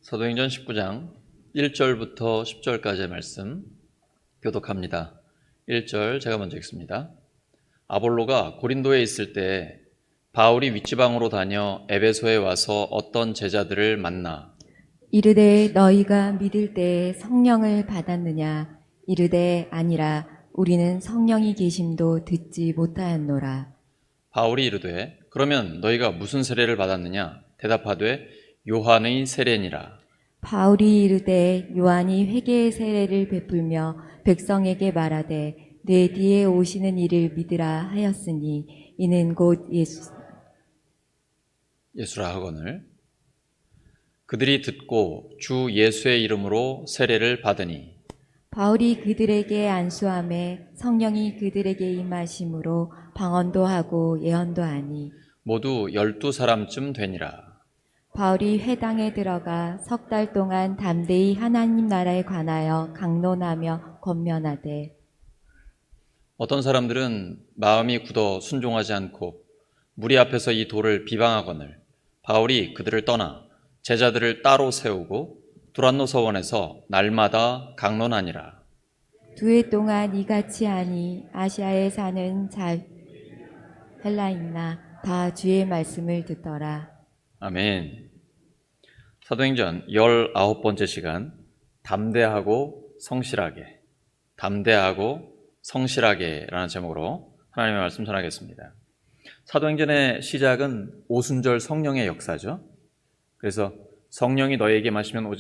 사도행전 19장 1절부터 10절까지의 말씀 교독합니다. 1절 제가 먼저 읽습니다. 아볼로가 고린도에 있을 때 바울이 윗지방으로 다녀 에베소에 와서 어떤 제자들을 만나 이르되 너희가 믿을 때에 성령을 받았느냐? 이르되 아니라 우리는 성령이 계심도 듣지 못하였노라. 바울이 이르되 그러면 너희가 무슨 세례를 받았느냐? 대답하되 요한의 세례니라. 바울이 이르되 요한이 회개의 세례를 베풀며 백성에게 말하되 내 뒤에 오시는 이를 믿으라 하였으니 이는 곧 예수라 하거늘 그들이 듣고 주 예수의 이름으로 세례를 받으니 바울이 그들에게 안수하매 성령이 그들에게 임하심으로 방언도 하고 예언도 하니 모두 12사람쯤 되니라. 바울이 회당에 들어가 석 달 동안 담대히 하나님 나라에 관하여 강론하며 권면하되 어떤 사람들은 마음이 굳어 순종하지 않고 무리 앞에서 이 도를 비방하거늘 바울이 그들을 떠나 제자들을 따로 세우고 두란노 서원에서 날마다 강론하니라. 2해 동안 이같이 하니 아시아에 사는 헬라인나 다 주의 말씀을 듣더라. 아멘. 사도행전 19번째 시간 담대하고 성실하게 라는 제목으로 하나님의 말씀 전하겠습니다. 사도행전의 시작은 오순절 성령의 역사죠. 그래서 성령이 너희에게 마시면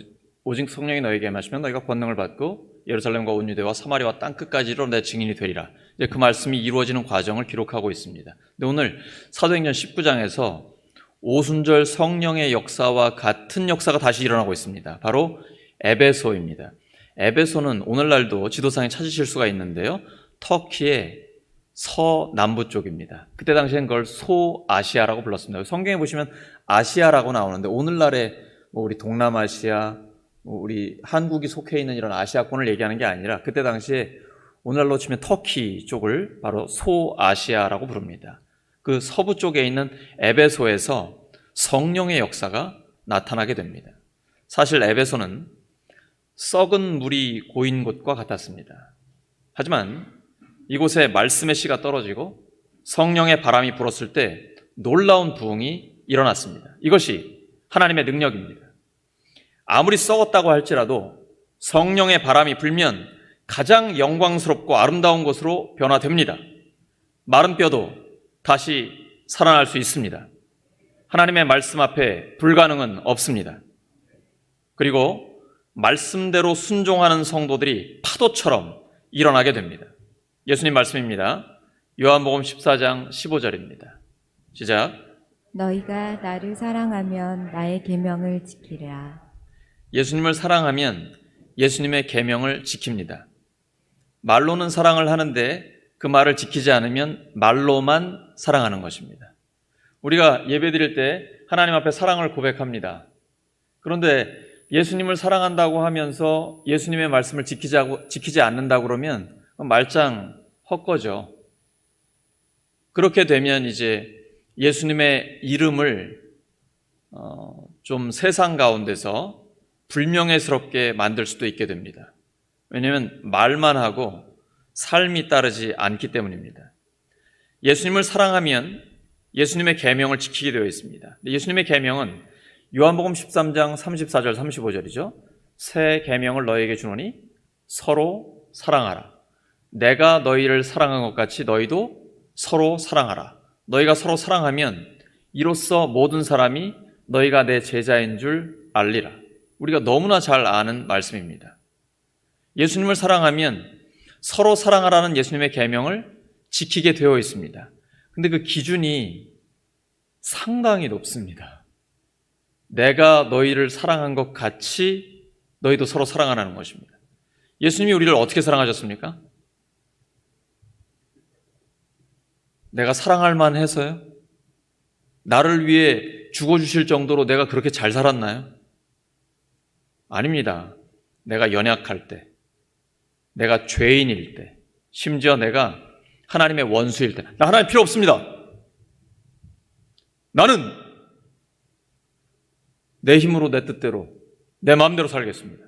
오직 성령이 너희에게 마시면 너희가 권능을 받고 예루살렘과 온 유대와 사마리아와 땅 끝까지로 내 증인이 되리라. 이제 그 말씀이 이루어지는 과정을 기록하고 있습니다. 근데 오늘 사도행전 19장에서 오순절 성령의 역사와 같은 역사가 다시 일어나고 있습니다. 바로 에베소입니다. 에베소는 오늘날도 지도상에 찾으실 수가 있는데요. 터키의 서남부 쪽입니다. 그때 당시엔 그걸 소아시아라고 불렀습니다. 성경에 보시면 아시아라고 나오는데 오늘날의 우리 동남아시아, 우리 한국이 속해 있는 이런 아시아권을 얘기하는 게 아니라 그때 당시에 오늘날로 치면 터키 쪽을 바로 소아시아라고 부릅니다. 그 서부 쪽에 있는 에베소에서 성령의 역사가 나타나게 됩니다. 사실 에베소는 썩은 물이 고인 곳과 같았습니다. 하지만 이곳에 말씀의 씨가 떨어지고 성령의 바람이 불었을 때 놀라운 부흥이 일어났습니다. 이것이 하나님의 능력입니다. 아무리 썩었다고 할지라도 성령의 바람이 불면 가장 영광스럽고 아름다운 곳으로 변화됩니다. 마른 뼈도 다시 살아날 수 있습니다. 하나님의 말씀 앞에 불가능은 없습니다. 그리고 말씀대로 순종하는 성도들이 파도처럼 일어나게 됩니다. 예수님 말씀입니다. 요한복음 14장 15절입니다. 시작. 너희가 나를 사랑하면 나의 계명을 지키라. 예수님을 사랑하면 예수님의 계명을 지킵니다. 말로는 사랑을 하는데 그 말을 지키지 않으면 말로만 사랑하는 것입니다. 우리가 예배드릴 때 하나님 앞에 사랑을 고백합니다. 그런데 예수님을 사랑한다고 하면서 예수님의 말씀을 지키지 않는다고 그러면 말짱 헛거죠. 그렇게 되면 이제 예수님의 이름을 좀 세상 가운데서 불명예스럽게 만들 수도 있게 됩니다. 왜냐하면 말만 하고 삶이 따르지 않기 때문입니다. 예수님을 사랑하면 예수님의 계명을 지키게 되어 있습니다. 예수님의 계명은 요한복음 13장 34절 35절이죠. 새 계명을 너희에게 주노니 서로 사랑하라. 내가 너희를 사랑한 것 같이 너희도 서로 사랑하라. 너희가 서로 사랑하면 이로써 모든 사람이 너희가 내 제자인 줄 알리라. 우리가 너무나 잘 아는 말씀입니다. 예수님을 사랑하면 서로 사랑하라는 예수님의 계명을 지키게 되어 있습니다. 근데 그 기준이 상당히 높습니다. 내가 너희를 사랑한 것 같이 너희도 서로 사랑하라는 것입니다. 예수님이 우리를 어떻게 사랑하셨습니까? 내가 사랑할 만해서요? 나를 위해 죽어주실 정도로 내가 그렇게 잘 살았나요? 아닙니다. 내가 연약할 때, 내가 죄인일 때, 심지어 내가 하나님의 원수일 때, 나 하나님 필요 없습니다. 나는 내 힘으로 내 뜻대로 내 마음대로 살겠습니다.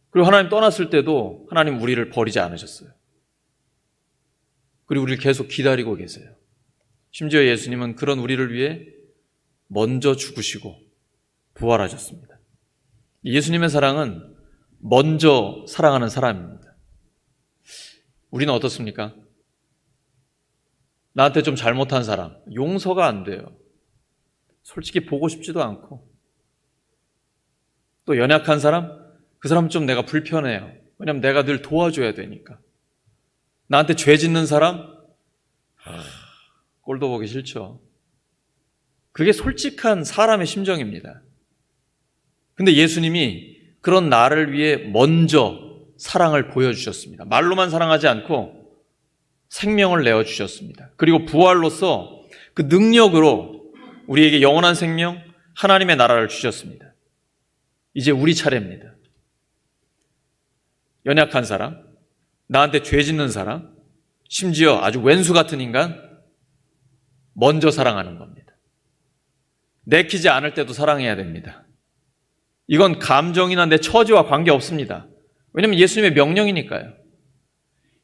그리고 하나님 떠났을 때도 하나님 우리를 버리지 않으셨어요. 그리고 우리를 계속 기다리고 계세요. 심지어 예수님은 그런 우리를 위해 먼저 죽으시고 부활하셨습니다. 예수님의 사랑은 먼저 사랑하는 사람입니다. 우리는 어떻습니까? 나한테 좀 잘못한 사람, 용서가 안 돼요. 솔직히 보고 싶지도 않고. 또 연약한 사람, 그 사람은 좀 내가 불편해요. 왜냐하면 내가 늘 도와줘야 되니까. 나한테 죄 짓는 사람, 꼴도 보기 싫죠. 그게 솔직한 사람의 심정입니다. 근데 예수님이 그런 나를 위해 먼저 사랑을 보여주셨습니다. 말로만 사랑하지 않고 생명을 내어주셨습니다. 그리고 부활로서 그 능력으로 우리에게 영원한 생명, 하나님의 나라를 주셨습니다. 이제 우리 차례입니다. 연약한 사람, 나한테 죄 짓는 사람, 심지어 아주 왼수 같은 인간, 먼저 사랑하는 겁니다. 내키지 않을 때도 사랑해야 됩니다. 이건 감정이나 내 처지와 관계없습니다. 왜냐하면 예수님의 명령이니까요.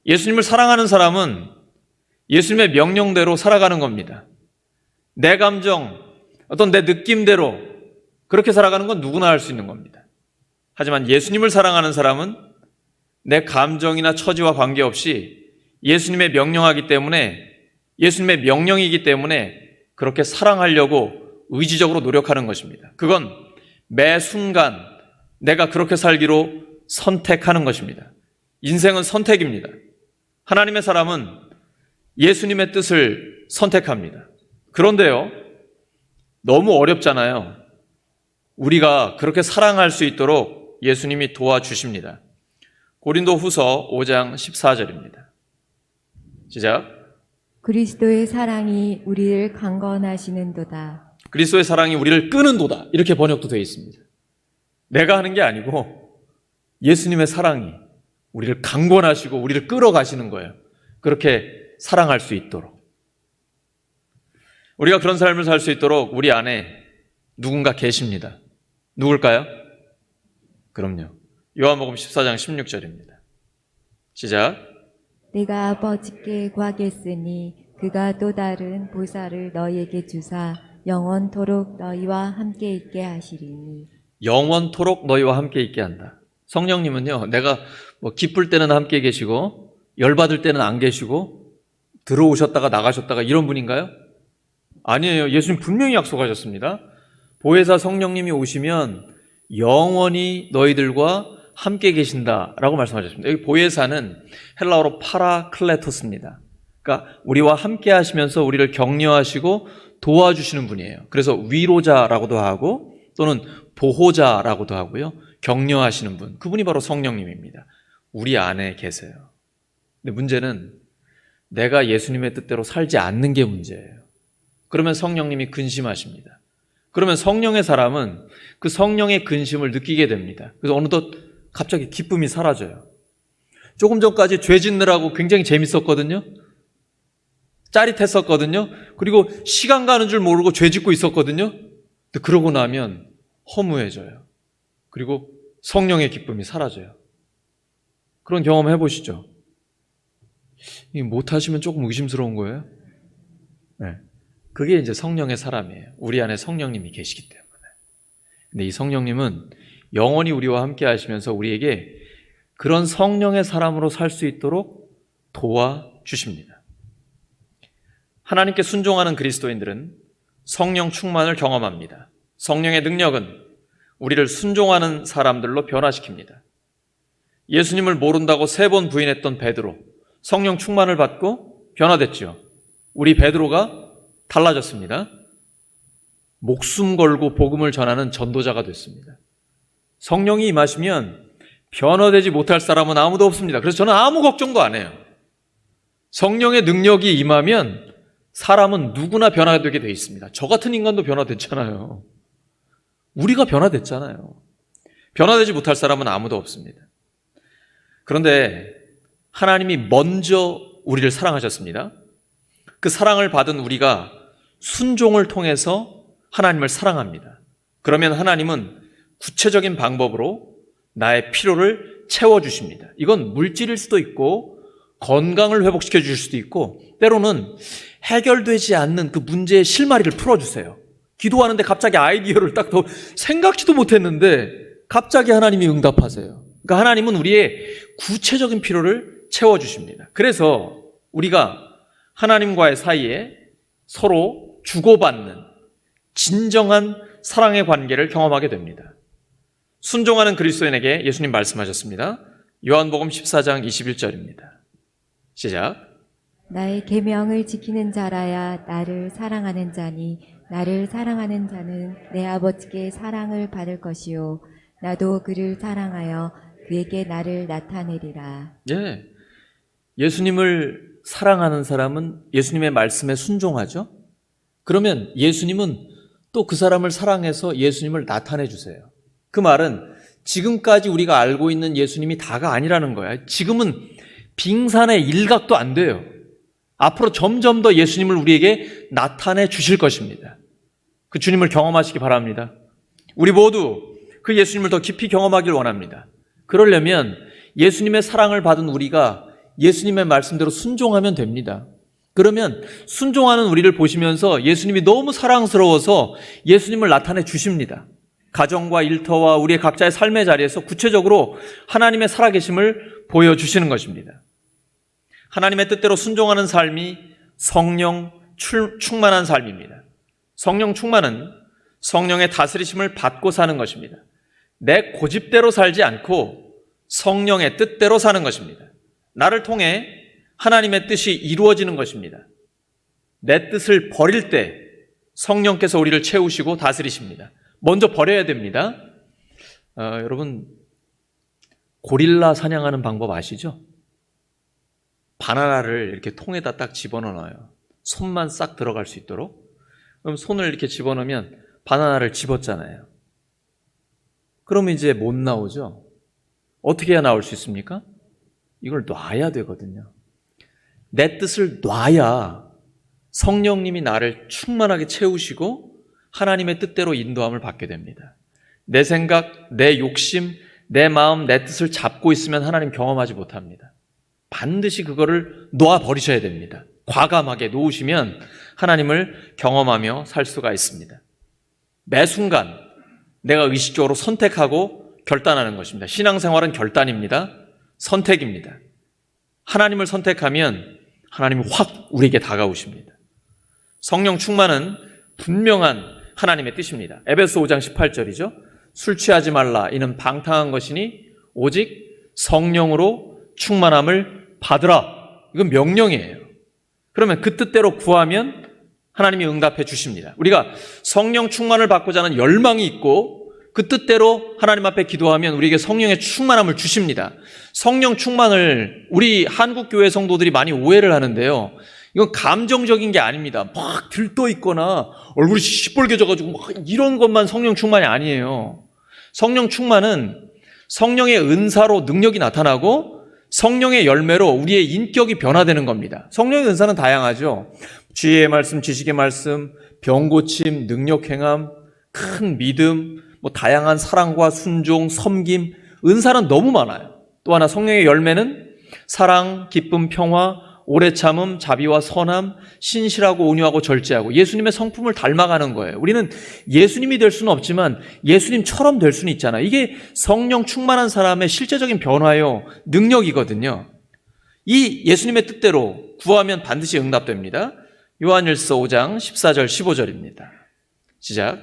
예수님을 사랑하는 사람은 예수님의 명령대로 살아가는 겁니다. 내 감정, 어떤 내 느낌대로 그렇게 살아가는 건 누구나 할 수 있는 겁니다. 하지만 예수님을 사랑하는 사람은 내 감정이나 처지와 관계없이 예수님의 명령이기 때문에 그렇게 사랑하려고 의지적으로 노력하는 것입니다. 그건 매 순간 내가 그렇게 살기로 선택하는 것입니다. 인생은 선택입니다. 하나님의 사람은 예수님의 뜻을 선택합니다. 그런데요, 너무 어렵잖아요. 우리가 그렇게 사랑할 수 있도록 예수님이 도와주십니다. 고린도후서 5장 14절입니다. 시작. 그리스도의 사랑이 우리를 강건하시는도다. 그리스도의 사랑이 우리를 끄는도다. 이렇게 번역도 되어 있습니다. 내가 하는 게 아니고 예수님의 사랑이 우리를 강권하시고 우리를 끌어가시는 거예요. 그렇게 사랑할 수 있도록. 우리가 그런 삶을 살 수 있도록 우리 안에 누군가 계십니다. 누굴까요? 그럼요. 요한복음 14장 16절입니다. 시작. 내가 아버지께 구하겠으니 그가 또 다른 보살을 너희에게 주사 영원토록 너희와 함께 있게 하시리니. 영원토록 너희와 함께 있게 한다. 성령님은요, 내가 기쁠 때는 함께 계시고 열받을 때는 안 계시고 들어오셨다가 나가셨다가 이런 분인가요? 아니에요. 예수님 분명히 약속하셨습니다. 보혜사 성령님이 오시면 영원히 너희들과 함께 계신다라고 말씀하셨습니다. 여기 보혜사는 헬라어로 파라클레토스입니다. 그러니까 우리와 함께 하시면서 우리를 격려하시고 도와주시는 분이에요. 그래서 위로자라고도 하고 또는 보호자라고도 하고요. 격려하시는 분, 그분이 바로 성령님입니다. 우리 안에 계세요. 근데 문제는 내가 예수님의 뜻대로 살지 않는 게 문제예요. 그러면 성령님이 근심하십니다. 그러면 성령의 사람은 그 성령의 근심을 느끼게 됩니다. 그래서 어느덧 갑자기 기쁨이 사라져요. 조금 전까지 죄 짓느라고 굉장히 재밌었거든요. 짜릿했었거든요. 그리고 시간 가는 줄 모르고 죄 짓고 있었거든요. 근데 그러고 나면 허무해져요. 그리고 성령의 기쁨이 사라져요. 그런 경험 해보시죠. 못하시면 조금 의심스러운 거예요. 네. 그게 이제 성령의 사람이에요. 우리 안에 성령님이 계시기 때문에. 근데 이 성령님은 영원히 우리와 함께 하시면서 우리에게 그런 성령의 사람으로 살 수 있도록 도와주십니다. 하나님께 순종하는 그리스도인들은 성령 충만을 경험합니다. 성령의 능력은 우리를 순종하는 사람들로 변화시킵니다. 예수님을 모른다고 3번 부인했던 베드로, 성령 충만을 받고 변화됐죠. 우리 베드로가 달라졌습니다. 목숨 걸고 복음을 전하는 전도자가 됐습니다. 성령이 임하시면 변화되지 못할 사람은 아무도 없습니다. 그래서 저는 아무 걱정도 안 해요. 성령의 능력이 임하면 사람은 누구나 변화되게 돼 있습니다. 저 같은 인간도 변화됐잖아요. 우리가 변화됐잖아요. 변화되지 못할 사람은 아무도 없습니다. 그런데 하나님이 먼저 우리를 사랑하셨습니다. 그 사랑을 받은 우리가 순종을 통해서 하나님을 사랑합니다. 그러면 하나님은 구체적인 방법으로 나의 필요를 채워주십니다. 이건 물질일 수도 있고 건강을 회복시켜 주실 수도 있고 때로는 해결되지 않는 그 문제의 실마리를 풀어주세요. 기도하는데 갑자기 아이디어를 딱 더 생각지도 못했는데 갑자기 하나님이 응답하세요. 그러니까 하나님은 우리의 구체적인 필요를 채워주십니다. 그래서 우리가 하나님과의 사이에 서로 주고받는 진정한 사랑의 관계를 경험하게 됩니다. 순종하는 그리스도인에게 예수님 말씀하셨습니다. 요한복음 14장 21절입니다. 시작. 나의 계명을 지키는 자라야 나를 사랑하는 자니 나를 사랑하는 자는 내 아버지께 사랑을 받을 것이요 나도 그를 사랑하여 그에게 나를 나타내리라. 예. 예수님을 사랑하는 사람은 예수님의 말씀에 순종하죠. 그러면 예수님은 또 그 사람을 사랑해서 예수님을 나타내 주세요. 그 말은 지금까지 우리가 알고 있는 예수님이 다가 아니라는 거야. 지금은 빙산의 일각도 안 돼요. 앞으로 점점 더 예수님을 우리에게 나타내 주실 것입니다. 그 주님을 경험하시기 바랍니다. 우리 모두 그 예수님을 더 깊이 경험하길 원합니다. 그러려면 예수님의 사랑을 받은 우리가 예수님의 말씀대로 순종하면 됩니다. 그러면 순종하는 우리를 보시면서 예수님이 너무 사랑스러워서 예수님을 나타내 주십니다. 가정과 일터와 우리의 각자의 삶의 자리에서 구체적으로 하나님의 살아계심을 보여주시는 것입니다. 하나님의 뜻대로 순종하는 삶이 성령 충만한 삶입니다. 성령 충만은 성령의 다스리심을 받고 사는 것입니다. 내 고집대로 살지 않고 성령의 뜻대로 사는 것입니다. 나를 통해 하나님의 뜻이 이루어지는 것입니다. 내 뜻을 버릴 때 성령께서 우리를 채우시고 다스리십니다. 먼저 버려야 됩니다. 여러분 고릴라 사냥하는 방법 아시죠? 바나나를 이렇게 통에다 딱 집어넣어요. 손만 싹 들어갈 수 있도록. 그럼 손을 이렇게 집어넣으면 바나나를 집었잖아요. 그러면 이제 못 나오죠? 어떻게 해야 나올 수 있습니까? 이걸 놔야 되거든요. 내 뜻을 놔야 성령님이 나를 충만하게 채우시고 하나님의 뜻대로 인도함을 받게 됩니다. 내 생각, 내 욕심, 내 마음, 내 뜻을 잡고 있으면 하나님 경험하지 못합니다. 반드시 그거를 놓아버리셔야 됩니다. 과감하게 놓으시면 하나님을 경험하며 살 수가 있습니다. 매 순간 내가 의식적으로 선택하고 결단하는 것입니다. 신앙생활은 결단입니다. 선택입니다. 하나님을 선택하면 하나님이 확 우리에게 다가오십니다. 성령 충만은 분명한 하나님의 뜻입니다. 에베소 5장 18절이죠. 술 취하지 말라 이는 방탕한 것이니 오직 성령으로 충만함을 받으라. 이건 명령이에요. 그러면 그 뜻대로 구하면 하나님이 응답해 주십니다. 우리가 성령 충만을 받고자 하는 열망이 있고 그 뜻대로 하나님 앞에 기도하면 우리에게 성령의 충만함을 주십니다. 성령 충만을 우리 한국교회 성도들이 많이 오해를 하는데요. 이건 감정적인 게 아닙니다. 막 들떠 있거나 얼굴이 시뻘개져가지고 막 이런 것만 성령 충만이 아니에요. 성령 충만은 성령의 은사로 능력이 나타나고 성령의 열매로 우리의 인격이 변화되는 겁니다. 성령의 은사는 다양하죠. 지혜의 말씀, 지식의 말씀, 병고침, 능력 행함, 큰 믿음, 다양한 사랑과 순종, 섬김, 은사는 너무 많아요. 또 하나 성령의 열매는 사랑, 기쁨, 평화, 오래 참음, 자비와 선함, 신실하고 온유하고 절제하고 예수님의 성품을 닮아가는 거예요. 우리는 예수님이 될 수는 없지만 예수님처럼 될 수는 있잖아요. 이게 성령 충만한 사람의 실제적인 변화요, 능력이거든요. 이 예수님의 뜻대로 구하면 반드시 응답됩니다. 요한일서 5장 14절 15절입니다. 시작.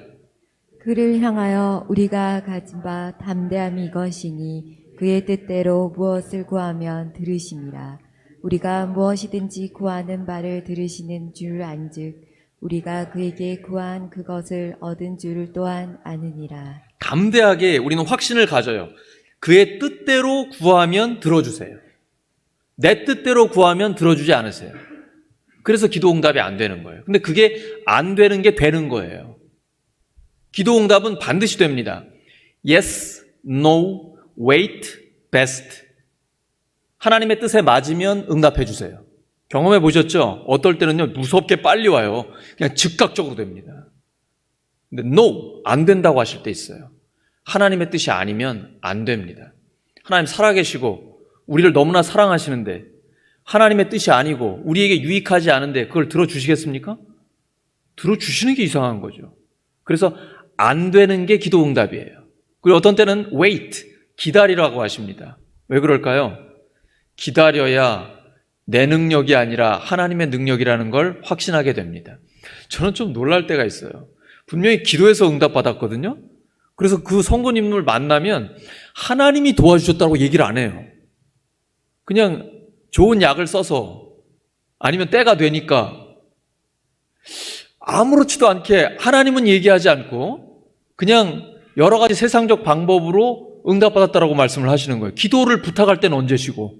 그를 향하여 우리가 가진 바 담대함이 이것이니 그의 뜻대로 무엇을 구하면 들으심이라. 우리가 무엇이든지 구하는 바를 들으시는 줄 안즉 우리가 그에게 구한 그것을 얻은 줄을 또한 아느니라. 담대하게 우리는 확신을 가져요. 그의 뜻대로 구하면 들어주세요. 내 뜻대로 구하면 들어주지 않으세요. 그래서 기도 응답이 안 되는 거예요. 근데 그게 안 되는 게 되는 거예요. 기도 응답은 반드시 됩니다. Yes, no, wait, best. 하나님의 뜻에 맞으면 응답해 주세요. 경험해 보셨죠? 어떨 때는요, 무섭게 빨리 와요. 그냥 즉각적으로 됩니다. 근데 no, 안 된다고 하실 때 있어요. 하나님의 뜻이 아니면 안 됩니다. 하나님 살아계시고 우리를 너무나 사랑하시는데 하나님의 뜻이 아니고 우리에게 유익하지 않은데 그걸 들어주시겠습니까? 들어주시는 게 이상한 거죠. 그래서 안 되는 게 기도 응답이에요. 그리고 어떤 때는 wait, 기다리라고 하십니다. 왜 그럴까요? 기다려야 내 능력이 아니라 하나님의 능력이라는 걸 확신하게 됩니다. 저는 좀 놀랄 때가 있어요. 분명히 기도해서 응답받았거든요. 그래서 그 성도님을 만나면 하나님이 도와주셨다고 얘기를 안 해요. 그냥 좋은 약을 써서 아니면 때가 되니까 아무렇지도 않게 하나님은 얘기하지 않고 그냥 여러 가지 세상적 방법으로 응답받았다라고 말씀을 하시는 거예요. 기도를 부탁할 때는 언제시고.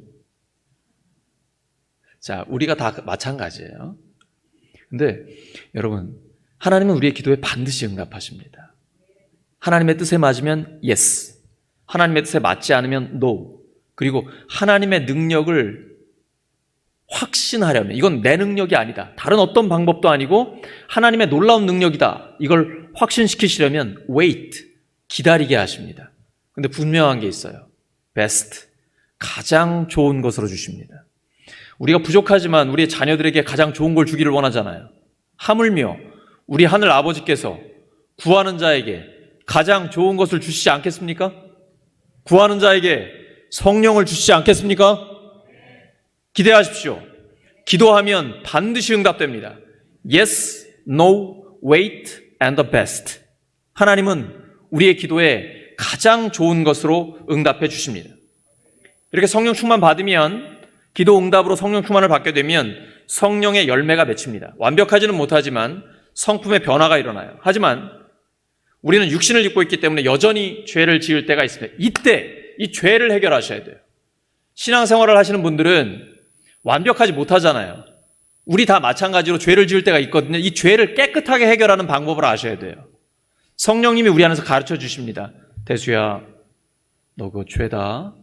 자, 우리가 다 마찬가지예요. 근데 여러분, 하나님은 우리의 기도에 반드시 응답하십니다. 하나님의 뜻에 맞으면 yes, 하나님의 뜻에 맞지 않으면 no. 그리고 하나님의 능력을 확신하려면 이건 내 능력이 아니다. 다른 어떤 방법도 아니고 하나님의 놀라운 능력이다. 이걸 확신시키시려면 wait, 기다리게 하십니다. 근데 분명한 게 있어요. best, 가장 좋은 것으로 주십니다. 우리가 부족하지만 우리의 자녀들에게 가장 좋은 걸 주기를 원하잖아요. 하물며 우리 하늘 아버지께서 구하는 자에게 가장 좋은 것을 주시지 않겠습니까? 구하는 자에게 성령을 주시지 않겠습니까? 기대하십시오. 기도하면 반드시 응답됩니다. Yes, no, wait, and the best. 하나님은 우리의 기도에 가장 좋은 것으로 응답해 주십니다. 이렇게 성령 충만 받으면, 기도 응답으로 성령 충만을 받게 되면 성령의 열매가 맺힙니다. 완벽하지는 못하지만 성품의 변화가 일어나요. 하지만 우리는 육신을 입고 있기 때문에 여전히 죄를 지을 때가 있습니다. 이때 이 죄를 해결하셔야 돼요. 신앙생활을 하시는 분들은 완벽하지 못하잖아요. 우리 다 마찬가지로 죄를 지을 때가 있거든요. 이 죄를 깨끗하게 해결하는 방법을 아셔야 돼요. 성령님이 우리 안에서 가르쳐 주십니다. 대수야, 너 그거 죄다.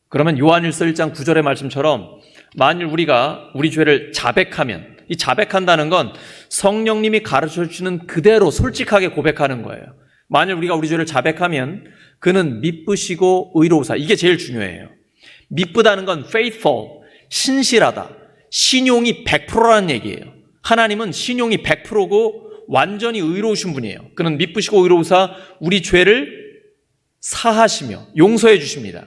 그러면 요한일서 1장 9절의 말씀처럼 만일 우리가 우리 죄를 자백하면, 이 자백한다는 건 성령님이 가르쳐 주시는 그대로 솔직하게 고백하는 거예요. 만일 우리가 우리 죄를 자백하면 그는 미쁘시고 의로우사. 이게 제일 중요해요. 미쁘다는 건 faithful, 신실하다. 신용이 100%라는 얘기예요. 하나님은 신용이 100%고 완전히 의로우신 분이에요. 그는 미쁘시고 의로우사 우리 죄를 사하시며 용서해 주십니다.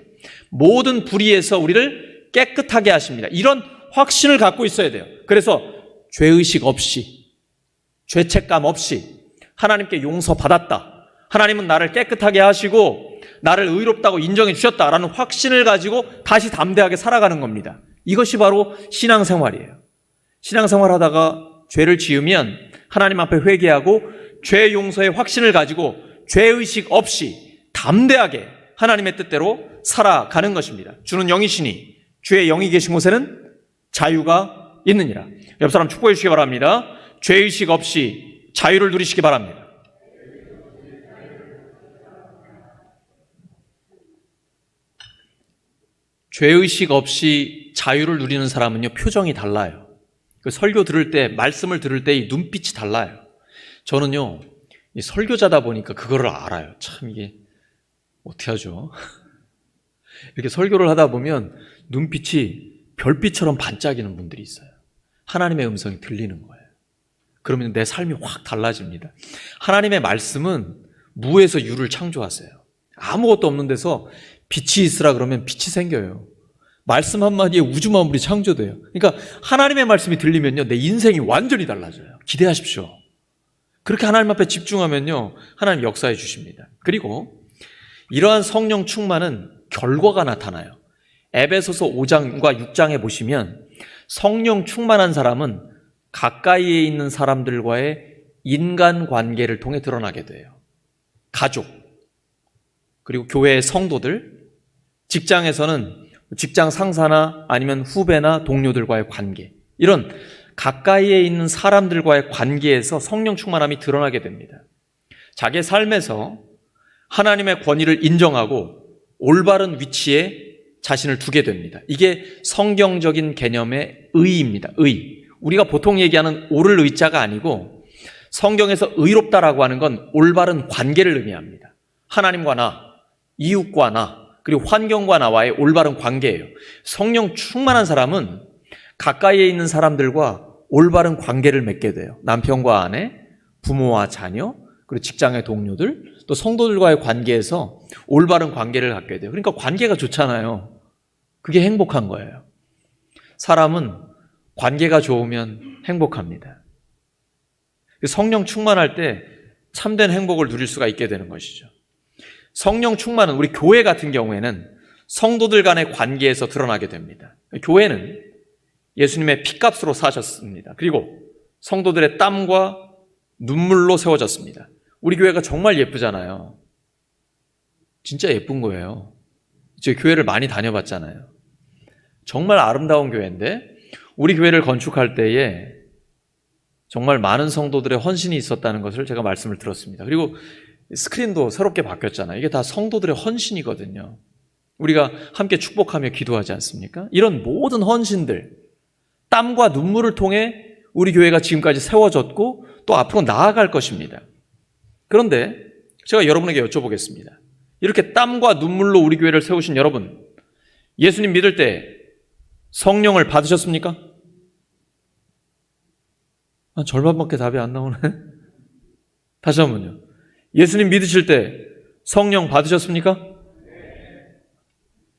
모든 불의에서 우리를 깨끗하게 하십니다. 이런 확신을 갖고 있어야 돼요. 그래서 죄의식 없이, 죄책감 없이 하나님께 용서받았다. 하나님은 나를 깨끗하게 하시고 나를 의롭다고 인정해 주셨다라는 확신을 가지고 다시 담대하게 살아가는 겁니다. 이것이 바로 신앙생활이에요. 신앙생활 하다가 죄를 지으면 하나님 앞에 회개하고 죄 용서의 확신을 가지고 죄의식 없이 담대하게 하나님의 뜻대로 살아가는 것입니다. 주는 영이시니 주의 영이 계신 곳에는 자유가 있느니라. 옆 사람 축복해 주시기 바랍니다. 죄의식 없이 자유를 누리시기 바랍니다. 죄의식 없이 자유를 누리는 사람은요, 표정이 달라요. 그 설교 들을 때, 말씀을 들을 때 이 눈빛이 달라요. 저는요, 이 설교자다 보니까 그거를 알아요. 참 이게 어떻게 하죠? 이렇게 설교를 하다 보면 눈빛이 별빛처럼 반짝이는 분들이 있어요. 하나님의 음성이 들리는 거예요. 그러면 내 삶이 확 달라집니다. 하나님의 말씀은 무에서 유를 창조하세요. 아무것도 없는 데서 빛이 있으라 그러면 빛이 생겨요. 말씀 한마디에 우주 만물이 창조돼요. 그러니까 하나님의 말씀이 들리면요, 내 인생이 완전히 달라져요. 기대하십시오. 그렇게 하나님 앞에 집중하면요, 하나님 역사해 주십니다. 그리고 이러한 성령 충만은 결과가 나타나요. 에베소서 5장과 6장에 보시면 성령 충만한 사람은 가까이에 있는 사람들과의 인간관계를 통해 드러나게 돼요. 가족, 그리고 교회의 성도들, 직장에서는 직장 상사나 아니면 후배나 동료들과의 관계, 이런 가까이에 있는 사람들과의 관계에서 성령 충만함이 드러나게 됩니다. 자기의 삶에서 하나님의 권위를 인정하고 올바른 위치에 자신을 두게 됩니다. 이게 성경적인 개념의 의입니다. 의. 우리가 보통 얘기하는 옳을 의자가 아니고 성경에서 의롭다라고 하는 건 올바른 관계를 의미합니다. 하나님과 나, 이웃과 나, 그리고 환경과 나와의 올바른 관계예요. 성령 충만한 사람은 가까이에 있는 사람들과 올바른 관계를 맺게 돼요. 남편과 아내, 부모와 자녀, 그리고 직장의 동료들, 또 성도들과의 관계에서 올바른 관계를 갖게 돼요. 그러니까 관계가 좋잖아요. 그게 행복한 거예요. 사람은 관계가 좋으면 행복합니다. 성령 충만할 때 참된 행복을 누릴 수가 있게 되는 것이죠. 성령 충만은 우리 교회 같은 경우에는 성도들 간의 관계에서 드러나게 됩니다. 교회는 예수님의 피값으로 사셨습니다. 그리고 성도들의 땀과 눈물로 세워졌습니다. 우리 교회가 정말 예쁘잖아요. 진짜 예쁜 거예요. 제가 교회를 많이 다녀봤잖아요. 정말 아름다운 교회인데 우리 교회를 건축할 때에 정말 많은 성도들의 헌신이 있었다는 것을 제가 말씀을 들었습니다. 그리고 스크린도 새롭게 바뀌었잖아요. 이게 다 성도들의 헌신이거든요. 우리가 함께 축복하며 기도하지 않습니까? 이런 모든 헌신들, 땀과 눈물을 통해 우리 교회가 지금까지 세워졌고 또 앞으로 나아갈 것입니다. 그런데 제가 여러분에게 여쭤보겠습니다. 이렇게 땀과 눈물로 우리 교회를 세우신 여러분, 예수님 믿을 때 성령을 받으셨습니까? 절반밖에 답이 안 나오네. 다시 한번요. 예수님 믿으실 때 성령 받으셨습니까?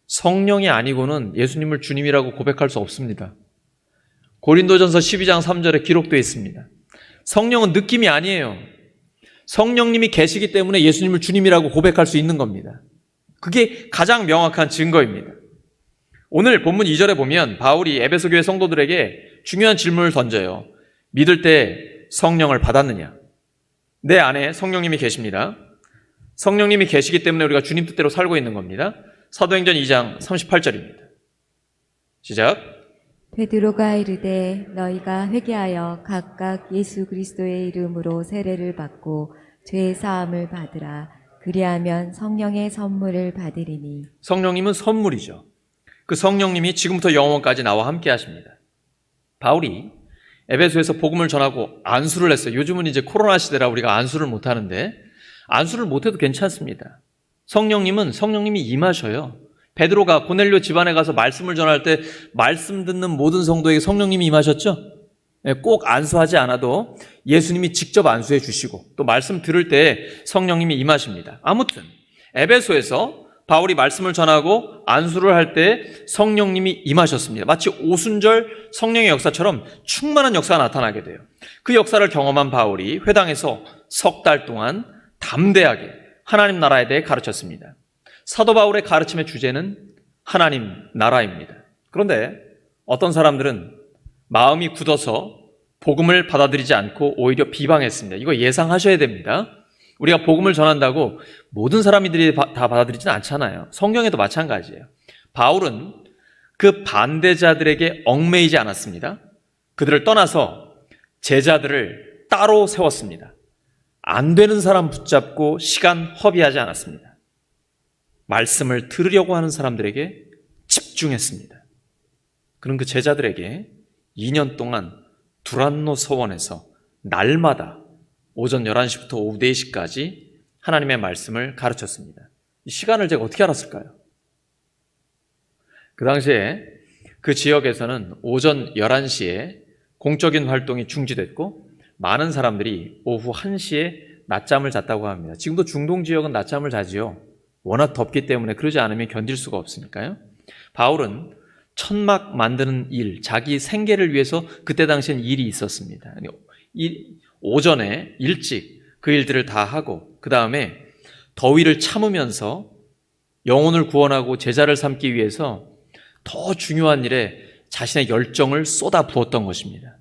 성령이 아니고는 예수님을 주님이라고 고백할 수 없습니다. 고린도전서 12장 3절에 기록되어 있습니다. 성령은 느낌이 아니에요. 성령님이 계시기 때문에 예수님을 주님이라고 고백할 수 있는 겁니다. 그게 가장 명확한 증거입니다. 오늘 본문 2절에 보면 바울이 에베소 교회 성도들에게 중요한 질문을 던져요. 믿을 때 성령을 받았느냐? 내 안에 성령님이 계십니다. 성령님이 계시기 때문에 우리가 주님 뜻대로 살고 있는 겁니다. 사도행전 2장 38절입니다. 시작. 베드로가 이르되 너희가 회개하여 각각 예수 그리스도의 이름으로 세례를 받고 죄 사함을 받으라. 그리하면 성령의 선물을 받으리니. 성령님은 선물이죠. 그 성령님이 지금부터 영원까지 나와 함께 하십니다. 바울이 에베소에서 복음을 전하고 안수를 했어요. 요즘은 이제 코로나 시대라 우리가 안수를 못 하는데 안수를 못 해도 괜찮습니다. 성령님이 임하셔요. 베드로가 고넬료 집안에 가서 말씀을 전할 때 말씀 듣는 모든 성도에게 성령님이 임하셨죠? 꼭 안수하지 않아도 예수님이 직접 안수해 주시고 또 말씀 들을 때 성령님이 임하십니다. 아무튼 에베소에서 바울이 말씀을 전하고 안수를 할 때 성령님이 임하셨습니다. 마치 오순절 성령의 역사처럼 충만한 역사가 나타나게 돼요. 그 역사를 경험한 바울이 회당에서 석 달 동안 담대하게 하나님 나라에 대해 가르쳤습니다. 사도 바울의 가르침의 주제는 하나님 나라입니다. 그런데 어떤 사람들은 마음이 굳어서 복음을 받아들이지 않고 오히려 비방했습니다. 이거 예상하셔야 됩니다. 우리가 복음을 전한다고 모든 사람들이 다 받아들이지는 않잖아요. 성경에도 마찬가지예요. 바울은 그 반대자들에게 얽매이지 않았습니다. 그들을 떠나서 제자들을 따로 세웠습니다. 안 되는 사람 붙잡고 시간 허비하지 않았습니다. 말씀을 들으려고 하는 사람들에게 집중했습니다. 그런 그 제자들에게 2년 동안 두란노 서원에서 날마다 오전 11시부터 오후 4시까지 하나님의 말씀을 가르쳤습니다. 이 시간을 제가 어떻게 알았을까요? 그 당시에 그 지역에서는 오전 11시에 공적인 활동이 중지됐고 많은 사람들이 오후 1시에 낮잠을 잤다고 합니다. 지금도 중동 지역은 낮잠을 자지요. 워낙 덥기 때문에 그러지 않으면 견딜 수가 없으니까요. 바울은 천막 만드는 일, 자기 생계를 위해서 그때 당시엔 일이 있었습니다. 오전에 일찍 그 일들을 다 하고 그 다음에 더위를 참으면서 영혼을 구원하고 제자를 삼기 위해서 더 중요한 일에 자신의 열정을 쏟아 부었던 것입니다.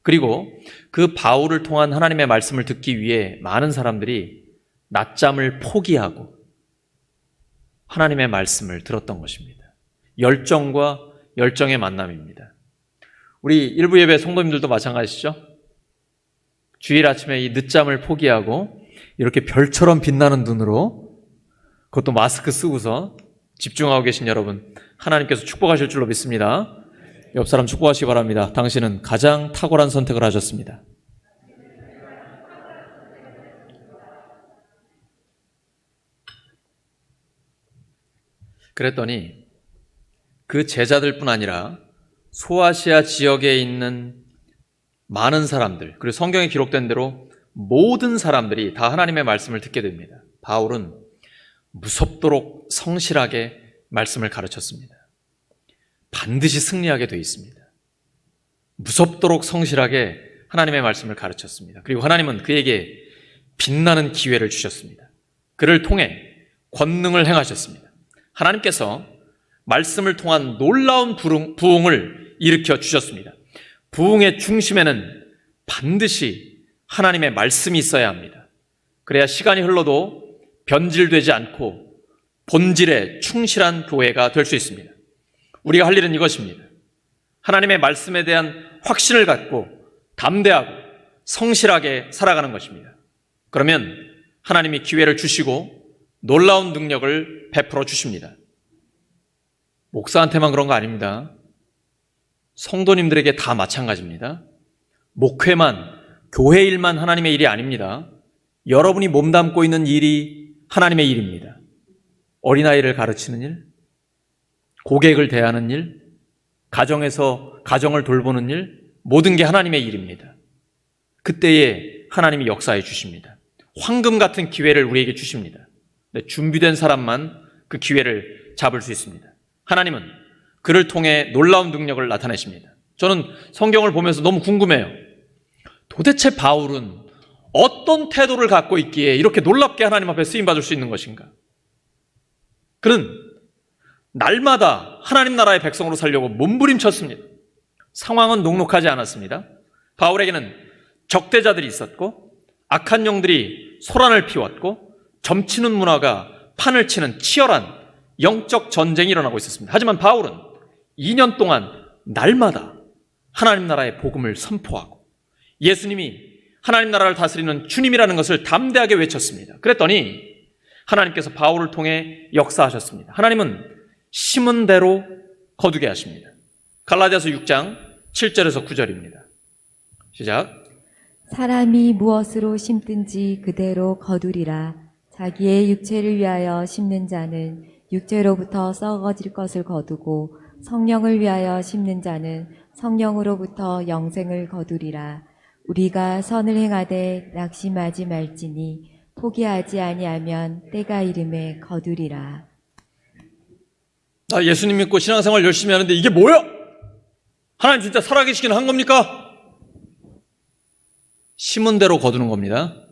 그리고 그 바울을 통한 하나님의 말씀을 듣기 위해 많은 사람들이 낮잠을 포기하고 하나님의 말씀을 들었던 것입니다. 열정과 열정의 만남입니다. 우리 일부 예배 성도님들도 마찬가지시죠? 주일 아침에 이 늦잠을 포기하고 이렇게 별처럼 빛나는 눈으로 그것도 마스크 쓰고서 집중하고 계신 여러분, 하나님께서 축복하실 줄로 믿습니다. 옆 사람 축복하시기 바랍니다. 당신은 가장 탁월한 선택을 하셨습니다. 그랬더니 그 제자들뿐 아니라 소아시아 지역에 있는 많은 사람들, 그리고 성경에 기록된 대로 모든 사람들이 다 하나님의 말씀을 듣게 됩니다. 바울은 무섭도록 성실하게 말씀을 가르쳤습니다. 반드시 승리하게 되어 있습니다. 무섭도록 성실하게 하나님의 말씀을 가르쳤습니다. 그리고 하나님은 그에게 빛나는 기회를 주셨습니다. 그를 통해 권능을 행하셨습니다. 하나님께서 말씀을 통한 놀라운 부흥을 일으켜 주셨습니다. 부흥의 중심에는 반드시 하나님의 말씀이 있어야 합니다. 그래야 시간이 흘러도 변질되지 않고 본질에 충실한 교회가 될 수 있습니다. 우리가 할 일은 이것입니다. 하나님의 말씀에 대한 확신을 갖고 담대하고 성실하게 살아가는 것입니다. 그러면 하나님이 기회를 주시고 놀라운 능력을 베풀어 주십니다. 목사한테만 그런 거 아닙니다. 성도님들에게 다 마찬가지입니다. 목회만, 교회 일만 하나님의 일이 아닙니다. 여러분이 몸담고 있는 일이 하나님의 일입니다. 어린아이를 가르치는 일, 고객을 대하는 일, 가정에서 가정을 돌보는 일, 모든 게 하나님의 일입니다. 그때에 하나님이 역사해 주십니다. 황금 같은 기회를 우리에게 주십니다. 준비된 사람만 그 기회를 잡을 수 있습니다. 하나님은 그를 통해 놀라운 능력을 나타내십니다. 저는 성경을 보면서 너무 궁금해요. 도대체 바울은 어떤 태도를 갖고 있기에 이렇게 놀랍게 하나님 앞에 쓰임받을 수 있는 것인가? 그는 날마다 하나님 나라의 백성으로 살려고 몸부림쳤습니다. 상황은 녹록하지 않았습니다. 바울에게는 적대자들이 있었고 악한 영들이 소란을 피웠고 점치는 문화가 판을 치는 치열한 영적 전쟁이 일어나고 있었습니다. 하지만 바울은 2년 동안 날마다 하나님 나라의 복음을 선포하고 예수님이 하나님 나라를 다스리는 주님이라는 것을 담대하게 외쳤습니다. 그랬더니 하나님께서 바울을 통해 역사하셨습니다. 하나님은 심은 대로 거두게 하십니다. 갈라디아서 6장 7절에서 9절입니다. 시작. 사람이 무엇으로 심든지 그대로 거두리라. 자기의 육체를 위하여 심는 자는 육체로부터 썩어질 것을 거두고 성령을 위하여 심는 자는 성령으로부터 영생을 거두리라. 우리가 선을 행하되 낙심하지 말지니 포기하지 아니하면 때가 이름에 거두리라. 나 예수님 믿고 신앙생활 열심히 하는데 이게 뭐야? 하나님 진짜 살아계시긴 한 겁니까? 심은 대로 거두는 겁니다.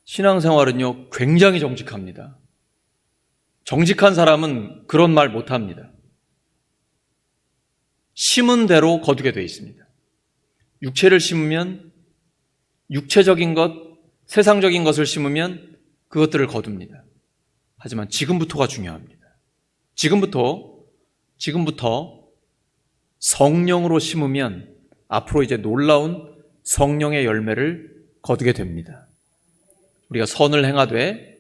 신앙생활은요, 굉장히 정직합니다. 정직한 사람은 그런 말 못합니다. 심은 대로 거두게 되어 있습니다. 육체를 심으면 육체적인 것, 세상적인 것을 심으면 그것들을 거둡니다. 하지만 지금부터가 중요합니다. 지금부터 성령으로 심으면 앞으로 이제 놀라운 성령의 열매를 거두게 됩니다. 우리가 선을 행하되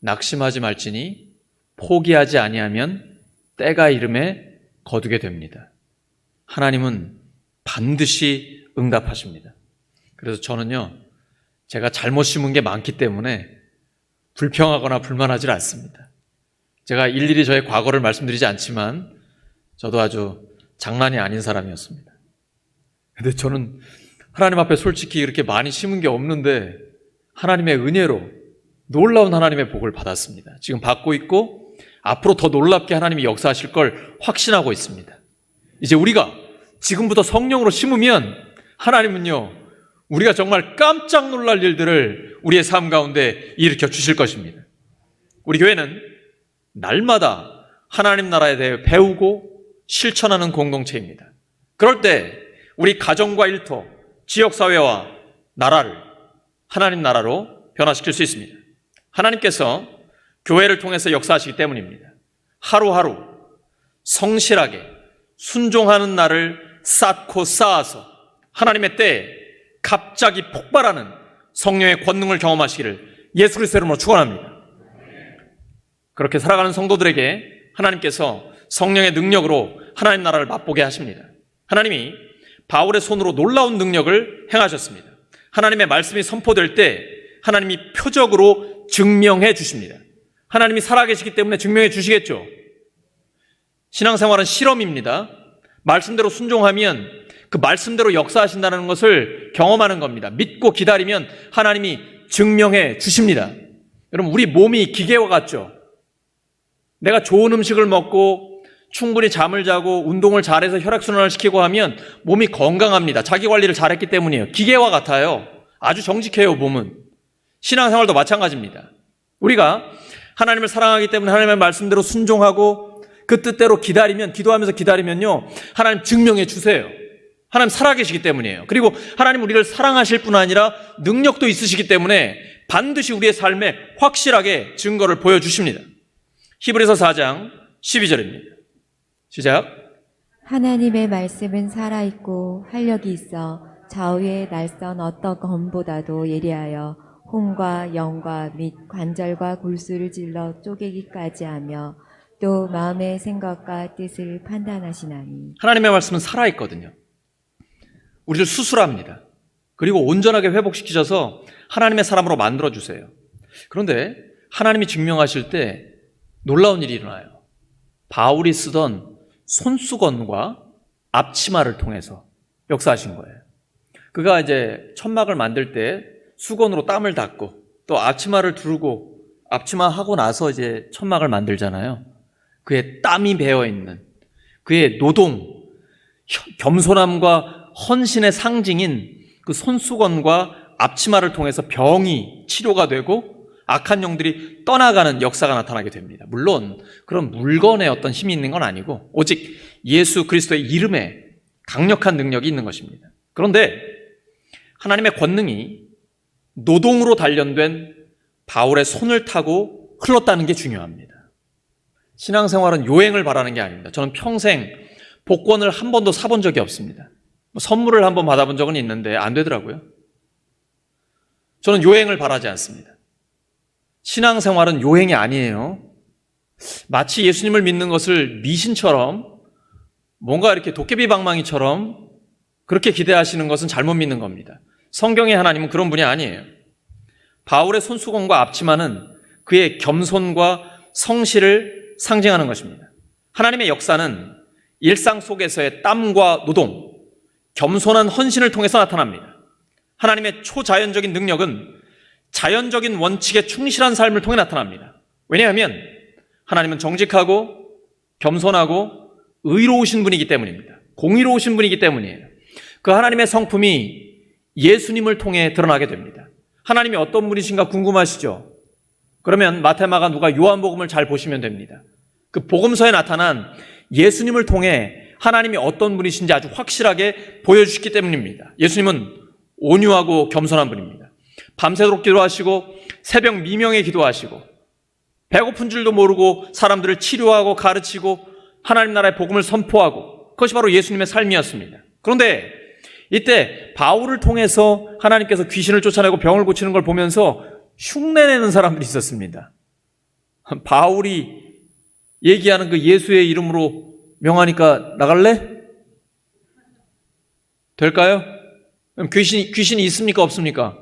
낙심하지 말지니 포기하지 아니하면 때가 이름에 거두게 됩니다. 하나님은 반드시 응답하십니다. 그래서 저는요, 제가 잘못 심은 게 많기 때문에 불평하거나 불만하지 않습니다. 제가 일일이 저의 과거를 말씀드리지 않지만 저도 아주 장난이 아닌 사람이었습니다. 근데 저는 하나님 앞에 솔직히 이렇게 많이 심은 게 없는데 하나님의 은혜로 놀라운 하나님의 복을 받았습니다. 지금 받고 있고 앞으로 더 놀랍게 하나님이 역사하실 걸 확신하고 있습니다. 이제 우리가 지금부터 성령으로 심으면 하나님은요, 우리가 정말 깜짝 놀랄 일들을 우리의 삶 가운데 일으켜 주실 것입니다. 우리 교회는 날마다 하나님 나라에 대해 배우고 실천하는 공동체입니다. 그럴 때 우리 가정과 일터, 지역사회와 나라를 하나님 나라로 변화시킬 수 있습니다. 하나님께서 교회를 통해서 역사하시기 때문입니다. 하루하루 성실하게 순종하는 날을 쌓고 쌓아서 하나님의 때에 갑자기 폭발하는 성령의 권능을 경험하시기를 예수 그리스도의 이름으로 축원합니다. 그렇게 살아가는 성도들에게 하나님께서 성령의 능력으로 하나님 나라를 맛보게 하십니다. 하나님이 바울의 손으로 놀라운 능력을 행하셨습니다. 하나님의 말씀이 선포될 때 하나님이 표적으로 증명해 주십니다. 하나님이 살아계시기 때문에 증명해 주시겠죠. 신앙생활은 실험입니다. 말씀대로 순종하면 그 말씀대로 역사하신다는 것을 경험하는 겁니다. 믿고 기다리면 하나님이 증명해 주십니다. 여러분, 우리 몸이 기계와 같죠? 내가 좋은 음식을 먹고 충분히 잠을 자고 운동을 잘해서 혈액순환을 시키고 하면 몸이 건강합니다. 자기 관리를 잘했기 때문이에요. 기계와 같아요. 아주 정직해요, 몸은. 신앙생활도 마찬가지입니다. 우리가 하나님을 사랑하기 때문에 하나님의 말씀대로 순종하고 그 뜻대로 기다리면, 기도하면서 기다리면요, 하나님 증명해 주세요. 하나님 살아계시기 때문이에요. 그리고 하나님 우리를 사랑하실 뿐 아니라 능력도 있으시기 때문에 반드시 우리의 삶에 확실하게 증거를 보여주십니다. 히브리서 4장 12절입니다. 시작. 하나님의 말씀은 살아있고 활력이 있어 좌우의 날선 어떤 검보다도 예리하여 혼과 영과 및 관절과 골수를 찔러 쪼개기까지 하며 또 마음의 생각과 뜻을 판단하시나니. 하나님의 말씀은 살아있거든요. 우리를 수술합니다. 그리고 온전하게 회복시키셔서 하나님의 사람으로 만들어주세요. 그런데 하나님이 증명하실 때 놀라운 일이 일어나요. 바울이 쓰던 손수건과 앞치마를 통해서 역사하신 거예요. 그가 이제 천막을 만들 때 수건으로 땀을 닦고 또 앞치마를 두르고 앞치마 하고 나서 이제 천막을 만들잖아요. 그의 땀이 배어있는 그의 노동, 겸손함과 헌신의 상징인 그 손수건과 앞치마를 통해서 병이 치료가 되고 악한 영들이 떠나가는 역사가 나타나게 됩니다. 물론 그런 물건에 어떤 힘이 있는 건 아니고 오직 예수 그리스도의 이름에 강력한 능력이 있는 것입니다. 그런데 하나님의 권능이 노동으로 단련된 바울의 손을 타고 흘렀다는 게 중요합니다. 신앙생활은 요행을 바라는 게 아닙니다. 저는 평생 복권을 한 번도 사본 적이 없습니다. 선물을 한 번 받아본 적은 있는데 안 되더라고요. 저는 요행을 바라지 않습니다. 신앙생활은 요행이 아니에요. 마치 예수님을 믿는 것을 미신처럼 뭔가 이렇게 도깨비 방망이처럼 그렇게 기대하시는 것은 잘못 믿는 겁니다. 성경의 하나님은 그런 분이 아니에요. 바울의 손수건과 앞치마는 그의 겸손과 성실을 상징하는 것입니다. 하나님의 역사는 일상 속에서의 땀과 노동, 겸손한 헌신을 통해서 나타납니다. 하나님의 초자연적인 능력은 자연적인 원칙에 충실한 삶을 통해 나타납니다. 왜냐하면 하나님은 정직하고 겸손하고 의로우신 분이기 때문입니다. 공의로우신 분이기 때문이에요. 그 하나님의 성품이 예수님을 통해 드러나게 됩니다. 하나님이 어떤 분이신가 궁금하시죠? 그러면 마태, 마가, 누가, 요한복음을 잘 보시면 됩니다. 그 복음서에 나타난 예수님을 통해 하나님이 어떤 분이신지 아주 확실하게 보여주시기 때문입니다. 예수님은 온유하고 겸손한 분입니다. 밤새도록 기도하시고 새벽 미명에 기도하시고 배고픈 줄도 모르고 사람들을 치료하고 가르치고 하나님 나라의 복음을 선포하고 그것이 바로 예수님의 삶이었습니다. 그런데 이때 바울을 통해서 하나님께서 귀신을 쫓아내고 병을 고치는 걸 보면서 흉내내는 사람들이 있었습니다. 바울이 얘기하는 그 예수의 이름으로 명하니까 나갈래? 될까요? 그럼 귀신이 있습니까? 없습니까?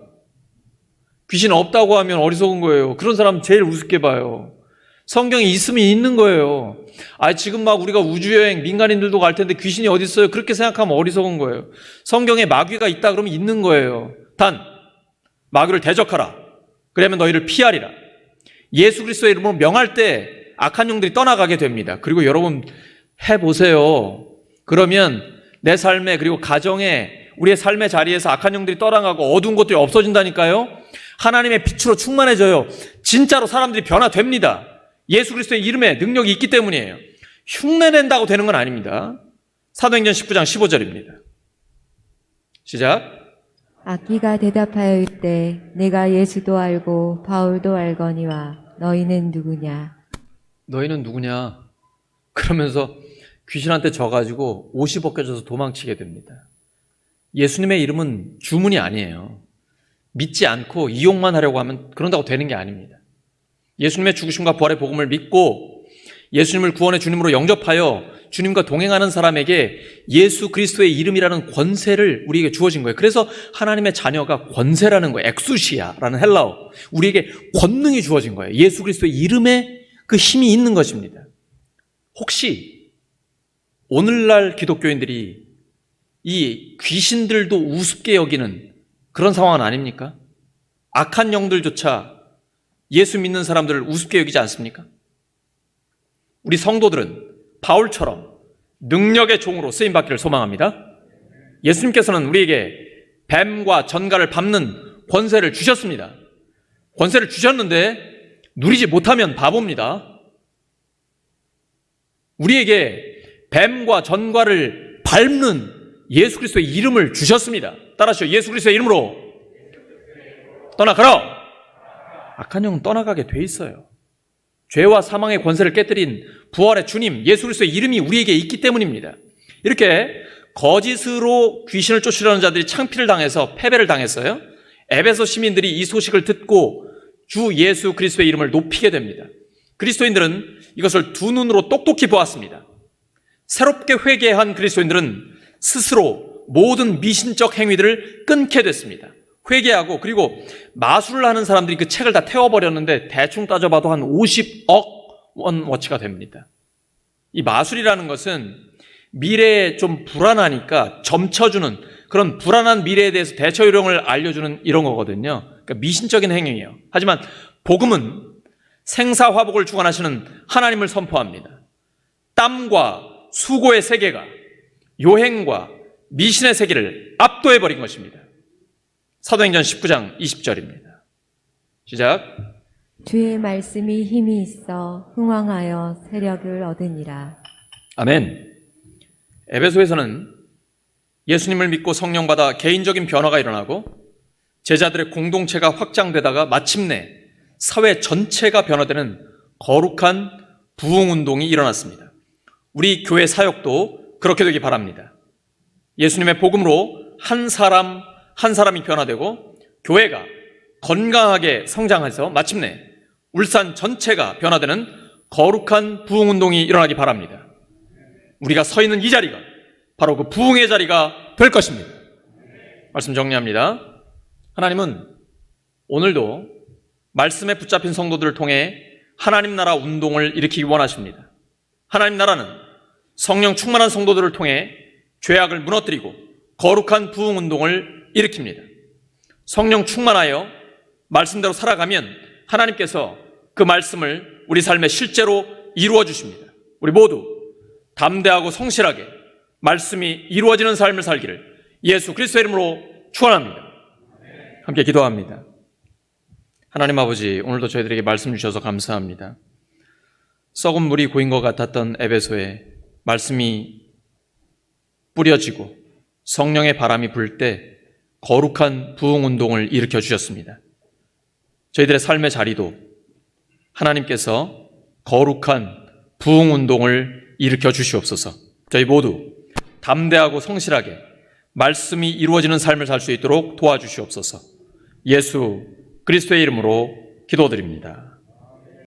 귀신 없다고 하면 어리석은 거예요. 그런 사람 제일 우습게 봐요. 성경이 있으면 있는 거예요. 지금 막 우리가 우주여행 민간인들도 갈 텐데 귀신이 어디 있어요? 그렇게 생각하면 어리석은 거예요. 성경에 마귀가 있다 그러면 있는 거예요. 단 마귀를 대적하라. 그러면 너희를 피하리라. 예수 그리스도의 이름으로 명할 때 악한 영들이 떠나가게 됩니다. 그리고 여러분 해보세요. 그러면 내 삶에 그리고 가정에 우리의 삶의 자리에서 악한 영들이 떠나가고 어두운 것들이 없어진다니까요. 하나님의 빛으로 충만해져요. 진짜로 사람들이 변화됩니다. 예수 그리스도의 이름에 능력이 있기 때문이에요. 흉내낸다고 되는 건 아닙니다. 사도행전 19장 15절입니다. 시작. 악기가 대답하여 이르되 내가 예수도 알고 바울도 알거니와 너희는 누구냐? 너희는 누구냐? 그러면서 귀신한테 져가지고 옷이 벗겨져서 도망치게 됩니다. 예수님의 이름은 주문이 아니에요. 믿지 않고 이용만 하려고 하면 그런다고 되는 게 아닙니다. 예수님의 죽으심과 부활의 복음을 믿고 예수님을 구원의 주님으로 영접하여 주님과 동행하는 사람에게 예수 그리스도의 이름이라는 권세를 우리에게 주어진 거예요. 그래서 하나님의 자녀가 권세라는 거예요. 엑수시아라는 헬라어. 우리에게 권능이 주어진 거예요. 예수 그리스도의 이름에 그 힘이 있는 것입니다. 혹시 오늘날 기독교인들이 이 귀신들도 우습게 여기는 그런 상황은 아닙니까? 악한 영들조차 예수 믿는 사람들을 우습게 여기지 않습니까? 우리 성도들은 바울처럼 능력의 종으로 쓰임받기를 소망합니다. 예수님께서는 우리에게 뱀과 전갈을 밟는 권세를 주셨습니다. 권세를 주셨는데 누리지 못하면 바보입니다. 우리에게 뱀과 전갈을 밟는 예수 그리스도의 이름을 주셨습니다. 따라하시오. 예수 그리스도의 이름으로 떠나가라. 악한 영은 떠나가게 돼 있어요. 죄와 사망의 권세를 깨뜨린 부활의 주님 예수 그리스도의 이름이 우리에게 있기 때문입니다. 이렇게 거짓으로 귀신을 쫓으려는 자들이 창피를 당해서 패배를 당했어요. 에베소 시민들이 이 소식을 듣고 주 예수 그리스도의 이름을 높이게 됩니다. 그리스도인들은 이것을 두 눈으로 똑똑히 보았습니다. 새롭게 회개한 그리스도인들은 스스로 모든 미신적 행위들을 끊게 됐습니다. 회개하고 그리고 마술을 하는 사람들이 그 책을 다 태워버렸는데 대충 따져봐도 한 50억 원어치가 됩니다. 이 마술이라는 것은 미래에 좀 불안하니까 점쳐주는 그런 불안한 미래에 대해서 대처 요령을 알려주는 이런 거거든요. 그러니까 미신적인 행위예요. 하지만 복음은 생사화복을 주관하시는 하나님을 선포합니다. 땀과 수고의 세계가 요행과 미신의 세계를 압도해버린 것입니다. 사도행전 19장 20절입니다. 시작. 주의 말씀이 힘이 있어 흥왕하여 세력을 얻으니라. 아멘. 에베소에서는 예수님을 믿고 성령 받아 개인적인 변화가 일어나고 제자들의 공동체가 확장되다가 마침내 사회 전체가 변화되는 거룩한 부흥운동이 일어났습니다. 우리 교회 사역도 그렇게 되기 바랍니다. 예수님의 복음으로 한 사람이 변화되고 교회가 건강하게 성장해서 마침내 울산 전체가 변화되는 거룩한 부흥운동이 일어나기 바랍니다. 우리가 서 있는 이 자리가 바로 그 부흥의 자리가 될 것입니다. 말씀 정리합니다. 하나님은 오늘도 말씀에 붙잡힌 성도들을 통해 하나님 나라 운동을 일으키기 원하십니다. 하나님 나라는 성령 충만한 성도들을 통해 죄악을 무너뜨리고 거룩한 부흥운동을 일으킵니다. 성령 충만하여 말씀대로 살아가면 하나님께서 그 말씀을 우리 삶에 실제로 이루어 주십니다. 우리 모두 담대하고 성실하게 말씀이 이루어지는 삶을 살기를 예수 그리스도의 이름으로 축원합니다. 함께 기도합니다. 하나님 아버지, 오늘도 저희들에게 말씀 주셔서 감사합니다. 썩은 물이 고인 것 같았던 에베소에 말씀이 뿌려지고 성령의 바람이 불 때 거룩한 부흥운동을 일으켜 주셨습니다. 저희들의 삶의 자리도 하나님께서 거룩한 부흥운동을 일으켜 주시옵소서. 저희 모두 담대하고 성실하게 말씀이 이루어지는 삶을 살 수 있도록 도와주시옵소서. 예수 그리스도의 이름으로 기도드립니다.